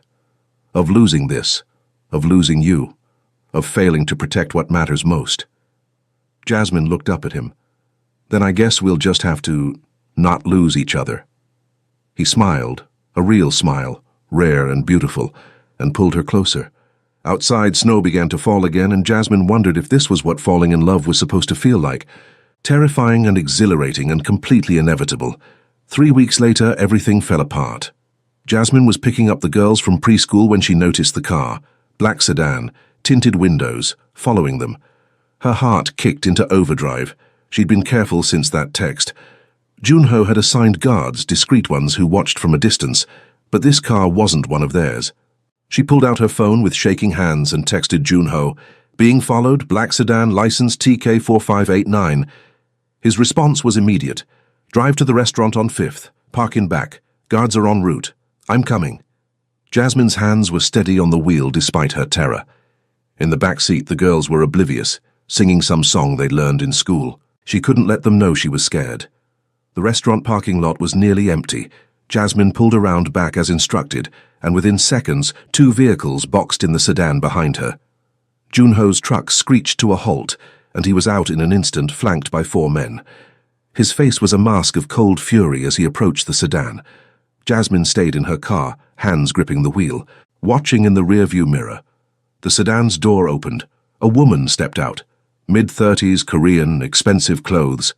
Of losing this. Of losing you. Of failing to protect what matters most. Jasmine looked up at him. Then I guess we'll just have to not lose each other. He smiled, a real smile, rare and beautiful, and pulled her closer. Outside, snow began to fall again, and Jasmine wondered if this was what falling in love was supposed to feel like. Terrifying and exhilarating and completely inevitable. 3 weeks later, everything fell apart. Jasmine was picking up the girls from preschool when she noticed the car. Black sedan, tinted windows, following them. Her heart kicked into overdrive. She'd been careful since that text. Jun-ho had assigned guards, discreet ones who watched from a distance, but this car wasn't one of theirs. She pulled out her phone with shaking hands and texted Jun-ho, being followed, black sedan, license TK4589. His response was immediate. Drive to the restaurant on 5th. Park in back. Guards are en route. I'm coming. Jasmine's hands were steady on the wheel despite her terror. In the back seat, the girls were oblivious, singing some song they'd learned in school. She couldn't let them know she was scared. The restaurant parking lot was nearly empty. Jasmine pulled around back as instructed, and within seconds, 2 vehicles boxed in the sedan behind her. Jun-ho's truck screeched to a halt, and he was out in an instant, flanked by 4 men. His face was a mask of cold fury as he approached the sedan. Jasmine stayed in her car, hands gripping the wheel, watching in the rearview mirror. The sedan's door opened. A woman stepped out. Mid-30s, Korean, expensive clothes.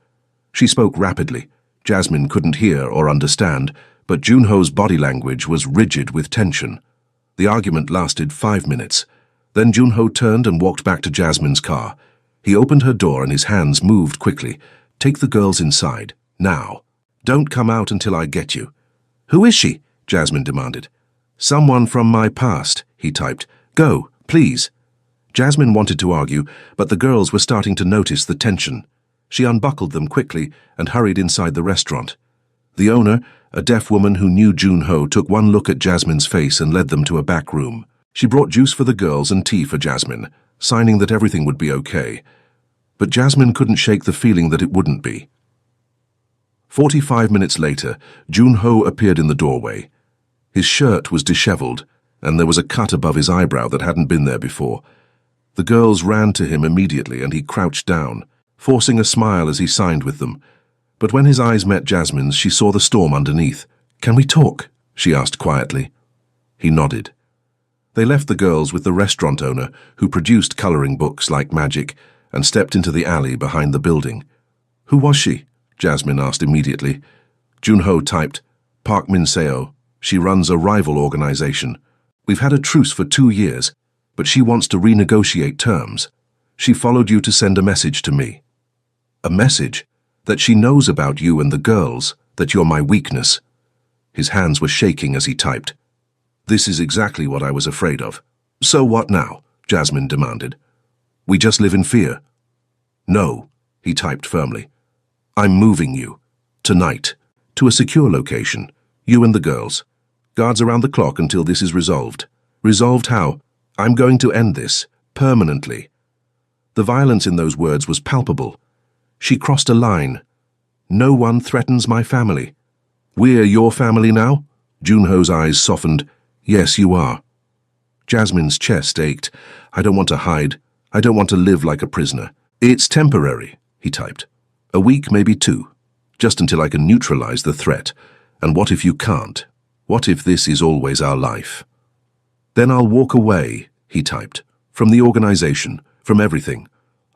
She spoke rapidly. Jasmine couldn't hear or understand, but Jun-ho's body language was rigid with tension. The argument lasted 5 minutes. Then Jun-ho turned and walked back to Jasmine's car. He opened her door and his hands moved quickly. Take the girls inside, now. Don't come out until I get you. Who is she? Jasmine demanded. Someone from my past, he typed. Go, please. Jasmine wanted to argue, but the girls were starting to notice the tension. She unbuckled them quickly and hurried inside the restaurant. The owner, a deaf woman who knew Jun-ho, took one look at Jasmine's face and led them to a back room. She brought juice for the girls and tea for Jasmine, signing that everything would be okay. But Jasmine couldn't shake the feeling that it wouldn't be. 45 minutes later, Jun-ho appeared in the doorway. His shirt was disheveled, and there was a cut above his eyebrow that hadn't been there before. The girls ran to him immediately, and he crouched down, forcing a smile as he signed with them. But when his eyes met Jasmine's, she saw the storm underneath. Can we talk? She asked quietly. He nodded. They left the girls with the restaurant owner, who produced coloring books like magic, and stepped into the alley behind the building. Who was she? Jasmine asked immediately. Jun-ho typed, Park Min-seo. She runs a rival organization. We've had a truce for 2 years, but she wants to renegotiate terms. She followed you to send a message to me. A message that she knows about you and the girls, that you're my weakness. His hands were shaking as he typed. This is exactly what I was afraid of. So what now? Jasmine demanded. We just live in fear. No, he typed firmly. I'm moving you. Tonight. To a secure location. You and the girls. Guards around the clock until this is resolved. Resolved how? I'm going to end this. Permanently. The violence in those words was palpable. She crossed a line. No one threatens my family. We're your family now? Junho's eyes softened. Yes, you are. Jasmine's chest ached. I don't want to hide. I don't want to live like a prisoner. It's temporary, he typed. A week, maybe 2. Just until I can neutralize the threat. And what if you can't? What if this is always our life? Then I'll walk away, he typed. From the organization, from everything.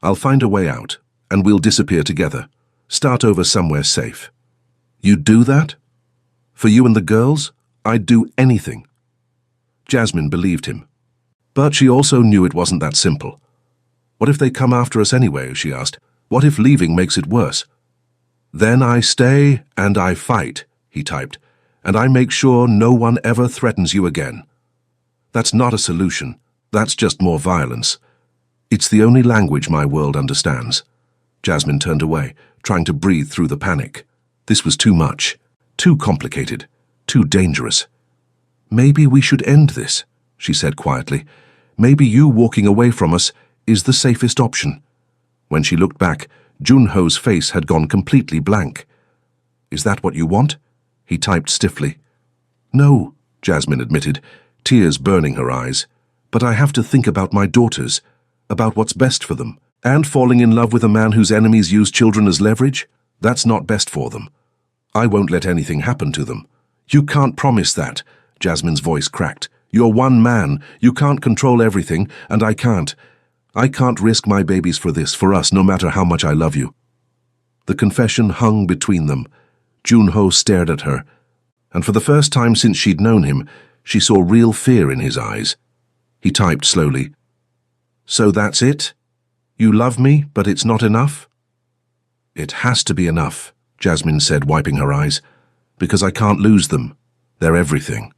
I'll find a way out, and we'll disappear together. Start over somewhere safe. You'd do that? For you and the girls, I'd do anything. Jasmine believed him. But she also knew it wasn't that simple. What if they come after us anyway, she asked. What if leaving makes it worse? Then I stay and I fight, he typed, and I make sure no one ever threatens you again. That's not a solution. That's just more violence. It's the only language my world understands. Jasmine turned away, trying to breathe through the panic. This was too much, too complicated, too dangerous. Maybe we should end this, she said quietly. Maybe you walking away from us is the safest option. When she looked back, Junho's face had gone completely blank. Is that what you want? He typed stiffly. No, Jasmine admitted, tears burning her eyes. But I have to think about my daughters, about what's best for them. And falling in love with a man whose enemies use children as leverage? That's not best for them. I won't let anything happen to them. You can't promise that, Jasmine's voice cracked. You're one man. You can't control everything, and I can't. I can't risk my babies for this, for us, no matter how much I love you. The confession hung between them. Junho stared at her, and for the first time since she'd known him, she saw real fear in his eyes. He typed slowly. So that's it? You love me, but it's not enough? It has to be enough, Jasmine said, wiping her eyes, because I can't lose them. They're everything.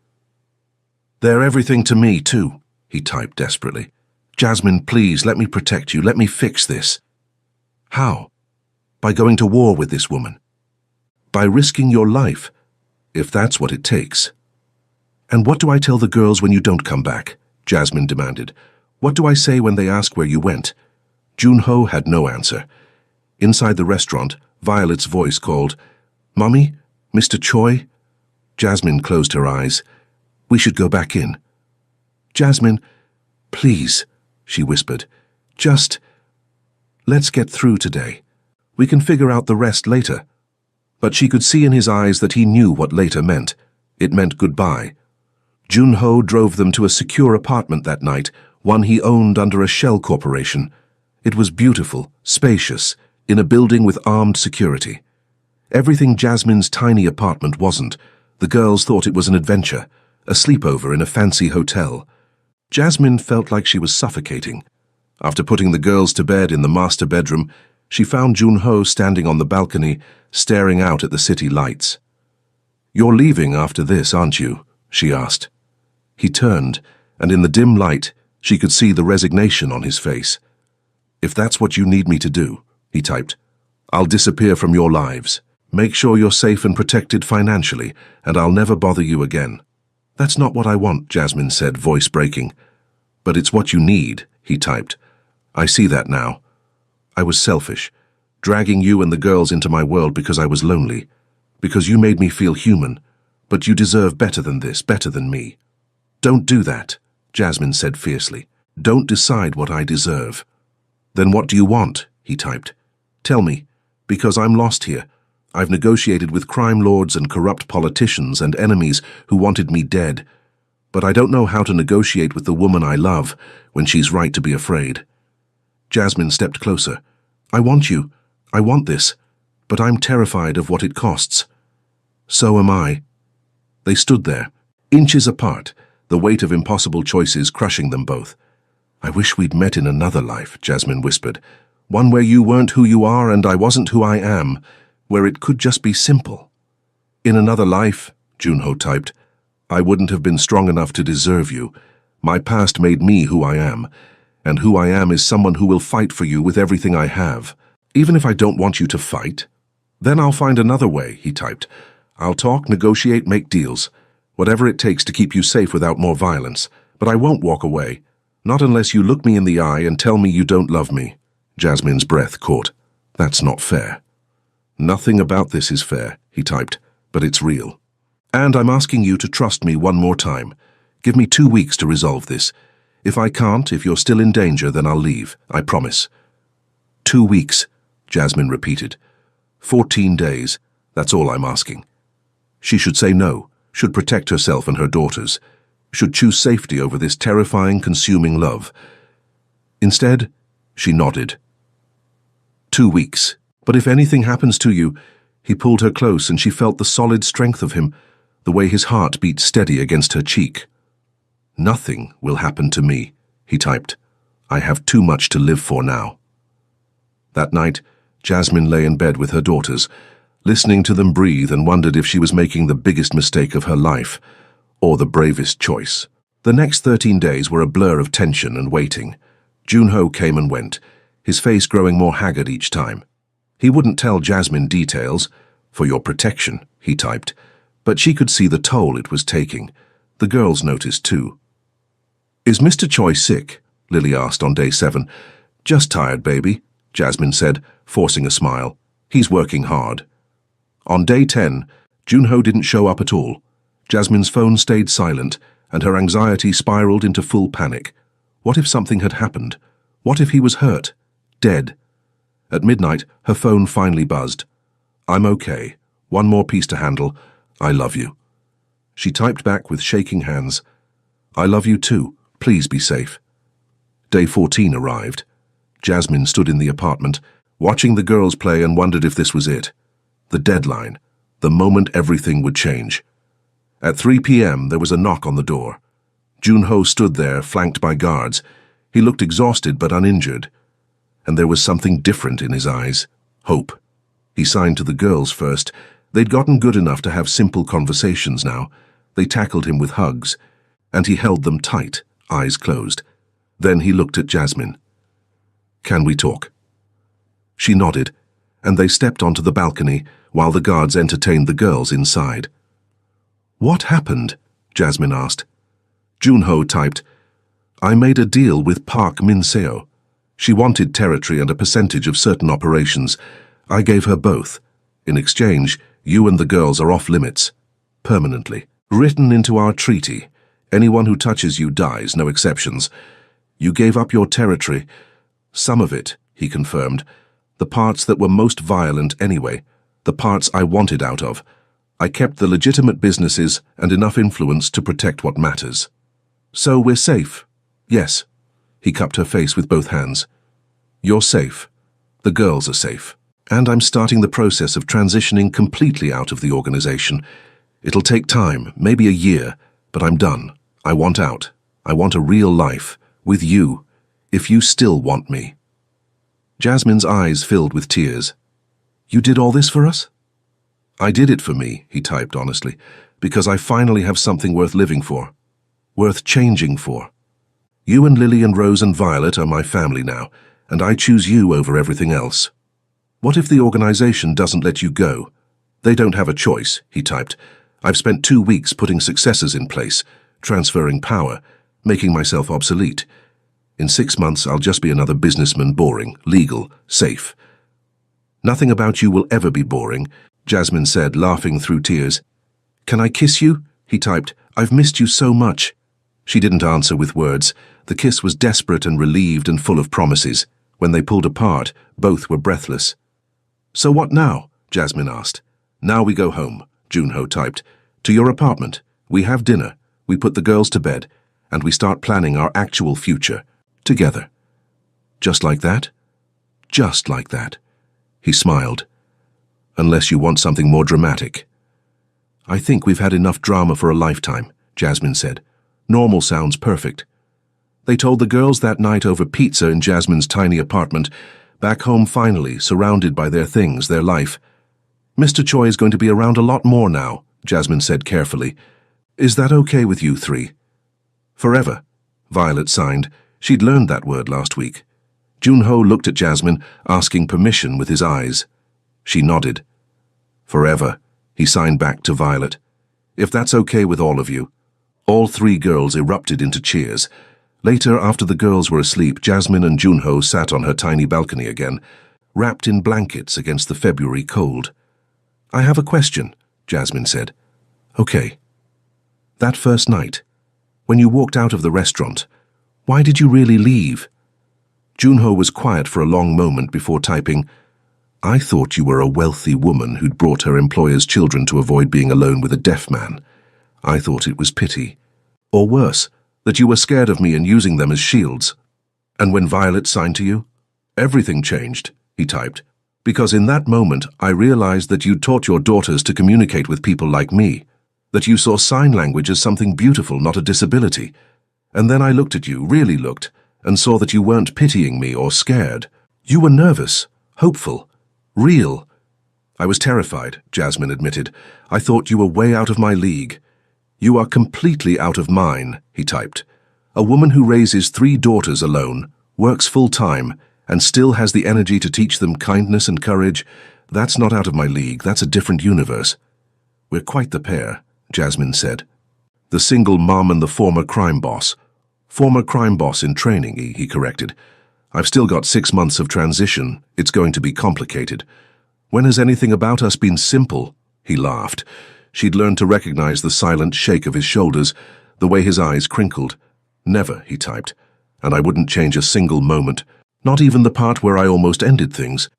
They're everything to me, too, he typed desperately. Jasmine, please, let me protect you. Let me fix this. How? By going to war with this woman. By risking your life, if that's what it takes. And what do I tell the girls when you don't come back? Jasmine demanded. What do I say when they ask where you went? Junho had no answer. Inside the restaurant, Violet's voice called, Mummy? Mr. Choi? Jasmine closed her eyes. We should go back in. Jasmine, please, she whispered. Just, let's get through today. We can figure out the rest later. But she could see in his eyes that he knew what later meant. It meant goodbye. Junho drove them to a secure apartment that night, one he owned under a shell corporation. It was beautiful, spacious, in a building with armed security. Everything Jasmine's tiny apartment wasn't. The girls thought it was an adventure, a sleepover in a fancy hotel. Jasmine felt like she was suffocating. After putting the girls to bed in the master bedroom, she found Junho standing on the balcony, staring out at the city lights. You're leaving after this, aren't you? She asked. He turned, and in the dim light, she could see the resignation on his face. If that's what you need me to do, he typed, I'll disappear from your lives. Make sure you're safe and protected financially, and I'll never bother you again. That's not what I want, Jasmine said, voice breaking. But it's what you need, he typed. I see that now. I was selfish, dragging you and the girls into my world because I was lonely, because you made me feel human. But you deserve better than this, better than me. Don't do that, Jasmine said fiercely. Don't decide what I deserve. Then what do you want? He typed. Tell me, because I'm lost here. I've negotiated with crime lords and corrupt politicians and enemies who wanted me dead. But I don't know how to negotiate with the woman I love when she's right to be afraid. Jasmine stepped closer. I want you. I want this. But I'm terrified of what it costs. So am I. They stood there, inches apart, the weight of impossible choices crushing them both. I wish we'd met in another life, Jasmine whispered. One where you weren't who you are and I wasn't who I am, where it could just be simple. In another life, Junho typed, I wouldn't have been strong enough to deserve you. My past made me who I am, and who I am is someone who will fight for you with everything I have. Even if I don't want you to fight, then I'll find another way, he typed. I'll talk, negotiate, make deals. Whatever it takes to keep you safe without more violence. But I won't walk away. Not unless you look me in the eye and tell me you don't love me. Jasmine's breath caught. That's not fair. Nothing about this is fair, he typed, but it's real. And I'm asking you to trust me one more time. Give me 2 weeks to resolve this. If I can't, if you're still in danger, then I'll leave, I promise. 2 weeks, Jasmine repeated. 14 days, that's all I'm asking. She should say no, should protect herself and her daughters, should choose safety over this terrifying, consuming love. Instead, she nodded. 2 weeks. But if anything happens to you, he pulled her close and she felt the solid strength of him, the way his heart beat steady against her cheek. Nothing will happen to me, he typed. I have too much to live for now. That night, Jasmine lay in bed with her daughters, listening to them breathe and wondered if she was making the biggest mistake of her life, or the bravest choice. The next 13 days were a blur of tension and waiting. Junho came and went, his face growing more haggard each time. He wouldn't tell Jasmine details, for your protection, he typed, but she could see the toll it was taking. The girls noticed too. Is Mr. Choi sick? Lily asked on day 7. Just tired, baby, Jasmine said, forcing a smile. He's working hard. On day 10, Junho didn't show up at all. Jasmine's phone stayed silent, and her anxiety spiraled into full panic. What if something had happened? What if he was hurt? Dead? At midnight, her phone finally buzzed. I'm okay. One more piece to handle. I love you. She typed back with shaking hands. I love you too. Please be safe. Day 14 arrived. Jasmine stood in the apartment, watching the girls play and wondered if this was it. The deadline. The moment everything would change. At 3 p.m., there was a knock on the door. Junho stood there, flanked by guards. He looked exhausted but uninjured. And there was something different in his eyes. Hope. He signed to the girls first. They'd gotten good enough to have simple conversations now. They tackled him with hugs, and he held them tight, eyes closed. Then he looked at Jasmine. Can we talk? She nodded, and they stepped onto the balcony while the guards entertained the girls inside. What happened? Jasmine asked. Junho typed, I made a deal with Park Min-seo. She wanted territory and a percentage of certain operations. I gave her both. In exchange, you and the girls are off limits. Permanently. Written into our treaty. Anyone who touches you dies, no exceptions. You gave up your territory. Some of it, he confirmed. The parts that were most violent anyway. The parts I wanted out of. I kept the legitimate businesses and enough influence to protect what matters. So we're safe. Yes. He cupped her face with both hands. You're safe. The girls are safe. And I'm starting the process of transitioning completely out of the organization. It'll take time, maybe a year, but I'm done. I want out. I want a real life, with you, if you still want me. Jasmine's eyes filled with tears. You did all this for us? I did it for me, he typed honestly, because I finally have something worth living for. Worth changing for. You and Lily and Rose and Violet are my family now, and I choose you over everything else. What if the organization doesn't let you go? They don't have a choice, he typed. I've spent 2 weeks putting successors in place, transferring power, making myself obsolete. In 6 months, I'll just be another businessman, boring, legal, safe. Nothing about you will ever be boring, Jasmine said, laughing through tears. Can I kiss you? He typed. I've missed you so much. She didn't answer with words. The kiss was desperate and relieved and full of promises. When they pulled apart, both were breathless. So what now? Jasmine asked. Now we go home, Junho typed. To your apartment. We have dinner. We put the girls to bed. And we start planning our actual future. Together. Just like that? Just like that. He smiled. Unless you want something more dramatic. I think we've had enough drama for a lifetime, Jasmine said. Normal sounds perfect. They told the girls that night over pizza in Jasmine's tiny apartment, Back home finally, surrounded by their things, their life. Mr. Choi is going to be around a lot more now, Jasmine said carefully. Is that okay with you three? Forever, Violet signed. She'd learned that word last week. Junho looked at Jasmine, asking permission with his eyes. She nodded. Forever, he signed back to Violet. If that's okay with all of you. All three girls erupted into cheers. Later, after the girls were asleep, Jasmine and Junho sat on her tiny balcony again, wrapped in blankets against the February cold. I have a question, Jasmine said. Okay. That first night, when you walked out of the restaurant, why did you really leave? Junho was quiet for a long moment before typing, I thought you were a wealthy woman who'd brought her employer's children to avoid being alone with a deaf man. I thought it was pity. Or worse, that you were scared of me and using them as shields. And when Violet signed to you? Everything changed, he typed, because in that moment I realized that you'd taught your daughters to communicate with people like me, that you saw sign language as something beautiful, not a disability. And then I looked at you, really looked, and saw that you weren't pitying me or scared. You were nervous, hopeful, real. I was terrified, Jasmine admitted. I thought you were way out of my league. You are completely out of mine, he typed. A woman who raises 3 daughters alone, works full-time, and still has the energy to teach them kindness and courage, that's not out of my league, that's a different universe. We're quite the pair, Jasmine said. The single mom and the former crime boss. Former crime boss in training, he corrected. I've still got 6 months of transition. It's going to be complicated. When has anything about us been simple? He laughed. She'd learned to recognize the silent shake of his shoulders, the way his eyes crinkled. Never, he typed. And I wouldn't change a single moment, not even the part where I almost ended things.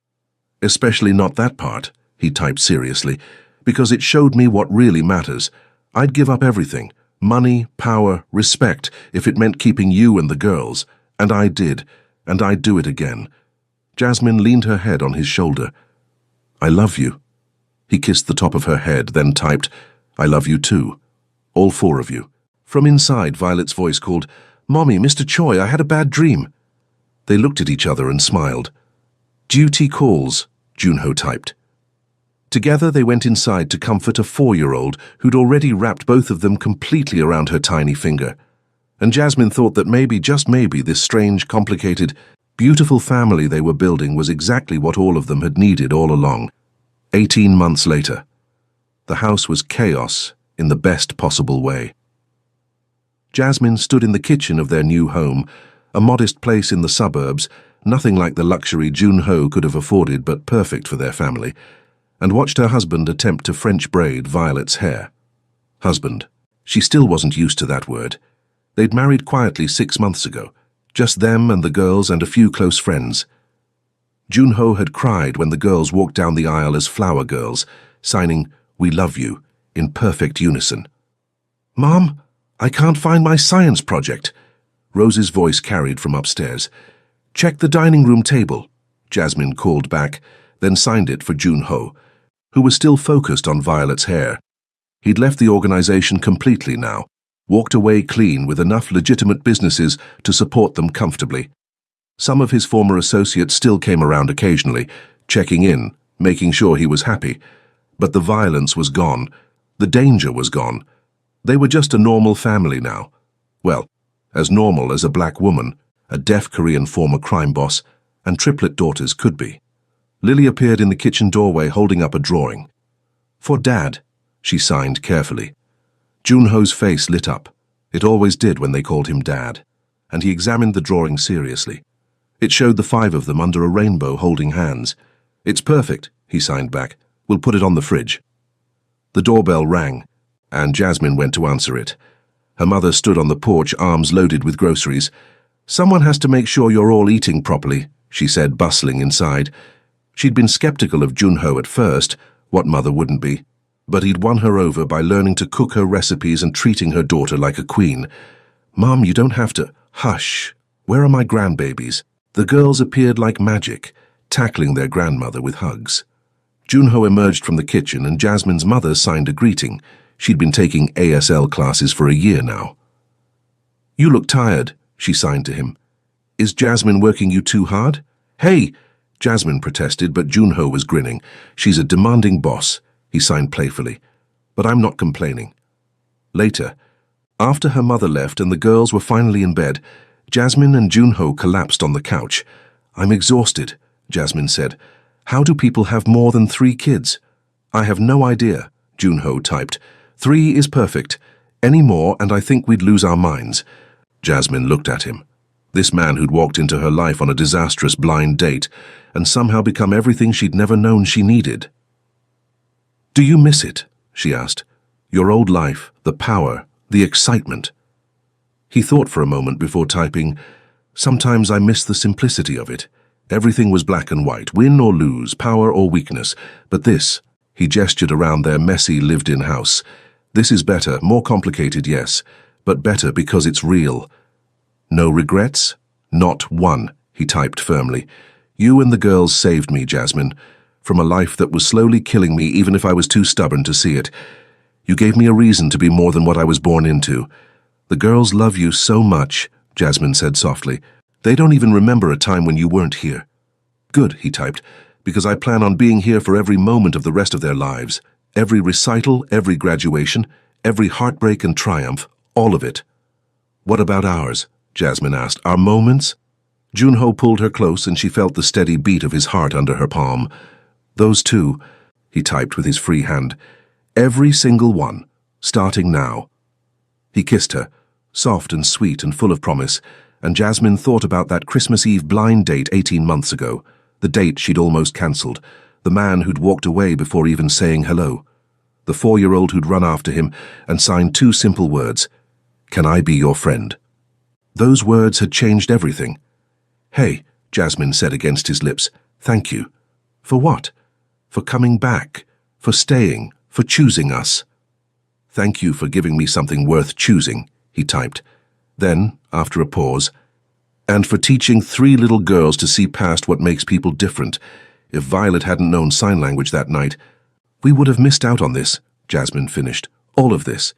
Especially not that part, he typed seriously, because it showed me what really matters. I'd give up everything. Money, power, respect, if it meant keeping you and the girls. And I did, and I'd do it again. Jasmine leaned her head on his shoulder. I love you. He kissed the top of her head, then typed, I love you too. All 4 of you. From inside, Violet's voice called, Mommy, Mr. Choi, I had a bad dream. They looked at each other and smiled. Duty calls, Junho typed. Together they went inside to comfort a 4-year-old who'd already wrapped both of them completely around her tiny finger. And Jasmine thought that maybe, just maybe, this strange, complicated, beautiful family they were building was exactly what all of them had needed all along. 18 months later, the house was chaos in the best possible way. Jasmine stood in the kitchen of their new home, a modest place in the suburbs, nothing like the luxury Junho could have afforded but perfect for their family, and watched her husband attempt to French braid Violet's hair. Husband. She still wasn't used to that word. They'd married quietly 6 months ago, just them and the girls and a few close friends. Junho had cried when the girls walked down the aisle as flower girls, signing, We love you, in perfect unison. Mom, I can't find my science project. Rose's voice carried from upstairs. Check the dining room table, Jasmine called back, then signed it for Junho, who was still focused on Violet's hair. He'd left the organization completely now, walked away clean with enough legitimate businesses to support them comfortably. Some of his former associates still came around occasionally, checking in, making sure he was happy. But the violence was gone. The danger was gone. They were just a normal family now. Well, as normal as a black woman, a deaf Korean former crime boss, and triplet daughters could be. Lily appeared in the kitchen doorway holding up a drawing. For Dad, she signed carefully. Junho's face lit up. It always did when they called him Dad, and he examined the drawing seriously. It showed the 5 of them under a rainbow holding hands. It's perfect, he signed back. We'll put it on the fridge. The doorbell rang, and Jasmine went to answer it. Her mother stood on the porch, arms loaded with groceries. Someone has to make sure you're all eating properly, she said, bustling inside. She'd been skeptical of Junho at first, what mother wouldn't be, but he'd won her over by learning to cook her recipes and treating her daughter like a queen. Mom, you don't have to. Hush. Where are my grandbabies? The girls appeared like magic, tackling their grandmother with hugs. Junho emerged from the kitchen and Jasmine's mother signed a greeting. She'd been taking ASL classes for a year now. You look tired, she signed to him. Is Jasmine working you too hard? Hey, Jasmine protested, but Junho was grinning. She's a demanding boss, he signed playfully. But I'm not complaining. Later, after her mother left and the girls were finally in bed, Jasmine and Junho collapsed on the couch. I'm exhausted, Jasmine said. How do people have more than 3 kids? I have no idea, Junho typed. 3 is perfect. Any more and I think we'd lose our minds. Jasmine looked at him. This man who'd walked into her life on a disastrous blind date and somehow become everything she'd never known she needed. Do you miss it? She asked. Your old life, the power, the excitement. He thought for a moment before typing, sometimes I miss the simplicity of it. Everything was black and white, win or lose, power or weakness. But this, he gestured around their messy lived-in house. This is better, more complicated, yes, but better because it's real. No regrets? Not one, he typed firmly. You and the girls saved me, Jasmine, from a life that was slowly killing me even if I was too stubborn to see it. You gave me a reason to be more than what I was born into. The girls love you so much, Jasmine said softly. They don't even remember a time when you weren't here. Good, he typed, because I plan on being here for every moment of the rest of their lives. Every recital, every graduation, every heartbreak and triumph, all of it. What about ours? Jasmine asked. Our moments? Junho pulled her close and she felt the steady beat of his heart under her palm. Those too, he typed with his free hand. Every single one, starting now. He kissed her, soft and sweet and full of promise, and Jasmine thought about that Christmas Eve blind date 18 months ago, the date she'd almost cancelled, the man who'd walked away before even saying hello, the 4-year-old who'd run after him and signed 2 simple words, Can I be your friend? Those words had changed everything. Hey, Jasmine said against his lips, thank you. For what? For coming back, for staying, for choosing us. Thank you for giving me something worth choosing, he typed. Then, after a pause, and for teaching 3 little girls to see past what makes people different. If Violet hadn't known sign language that night, we would have missed out on this, Jasmine finished. All of this.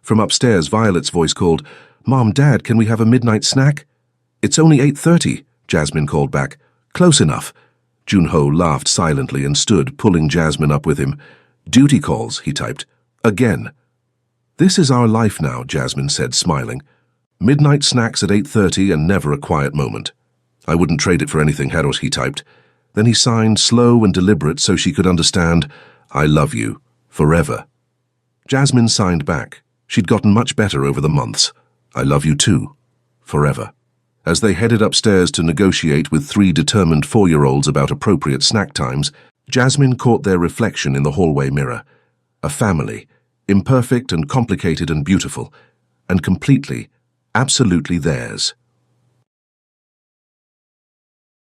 From upstairs, Violet's voice called, Mom, Dad, can we have a midnight snack? It's only 8:30, Jasmine called back. Close enough. Junho laughed silently and stood, pulling Jasmine up with him. Duty calls, he typed. Again. This is our life now, Jasmine said, smiling. Midnight snacks at 8:30 and never a quiet moment. I wouldn't trade it for anything, Heros, he typed. Then he signed, slow and deliberate so she could understand, I love you, forever. Jasmine signed back. She'd gotten much better over the months. I love you too, forever. As they headed upstairs to negotiate with 3 determined 4-year-olds about appropriate snack times, Jasmine caught their reflection in the hallway mirror. A family, imperfect and complicated and beautiful, and completely, absolutely theirs.